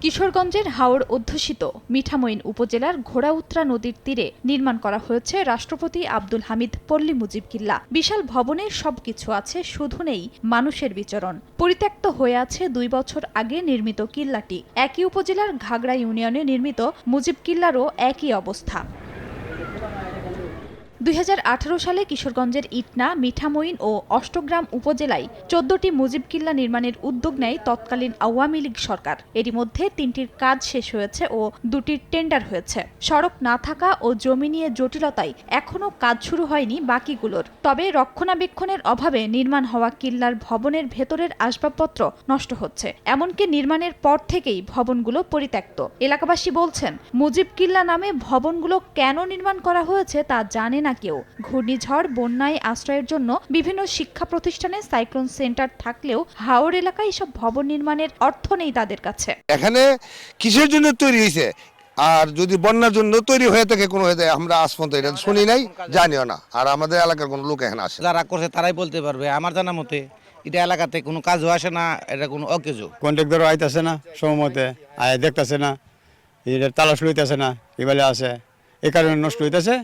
কিশোরগঞ্জের হাওর অধ্যুষিত মিঠামইন উপজেলার ঘোড়াউত্রা নদীর তীরে নির্মাণ করা হয়েছে রাষ্ট্রপতি আব্দুল হামিদ পল্লী মুজিব কিল্লা। বিশাল ভবনে সবকিছু আছে, শুধু নেই মানুষের বিচরণ। পরিত্যক্ত হয়ে আছে 2 বছর আগে নির্মিত কিল্লাটি। একই উপজেলার ঘাগড়া ইউনিয়নে নির্মিত মুজিব কিল্লারও একই অবস্থা। 2018 সালে কিশোরগঞ্জের ইটনা, মিঠামইন ও অষ্টগ্রাম উপজেলায় 14টি মুজিব কিল্লা নির্মাণের উদ্যোগ নেয় তৎকালীন আওয়ামী লীগ সরকার। এরই মধ্যে 3টির কাজ শেষ হয়েছে ও 2টির টেন্ডার হয়েছে। সড়ক না থাকা ও জমি নিয়ে জটিলতায় এখনও কাজ শুরু হয়নি বাকিগুলোর। তবে রক্ষণাবেক্ষণের অভাবে নির্মাণ হওয়া কিল্লার ভবনের ভেতরের আসবাবপত্র নষ্ট হচ্ছে। এমনকি নির্মাণের পর থেকেই ভবনগুলো পরিত্যক্ত। এলাকাবাসী বলছেন, মুজিব কিল্লা নামে ভবনগুলো কেন নির্মাণ করা হয়েছে তা জানে না কেউ। ঘূর্ণিঝড়, বন্যায় আশ্রয়ের জন্য বিভিন্ন শিক্ষা প্রতিষ্ঠানে সাইক্লোন সেন্টার থাকলেও হাওর এলাকায় এসব ভবন নির্মাণের অর্থ নেই তাদের কাছে। এখানে কিসের জন্য তৈরি হয়েছে, আর যদি বন্যার জন্য তৈরি হয়ে থাকে কোনো হয়ে যায়, আমরা আজ পর্যন্ত এটা শুনি নাই, জানিও না। আর আমাদের এলাকার কোনো লোক এখানে আসে, যারা করছে তারাই বলতে পারবে। আমার জানা মতে এটা এলাকাতে কোনো কাজও আসে না, এটা কোনো অকেজো। কন্ট্রাক্টরও আইতাছে না, সময়মতে আয় দেখতেছে না, এটা তালাশ লইতেছে না, এবেলে আছে, এই কারণে নষ্ট হইতেছে।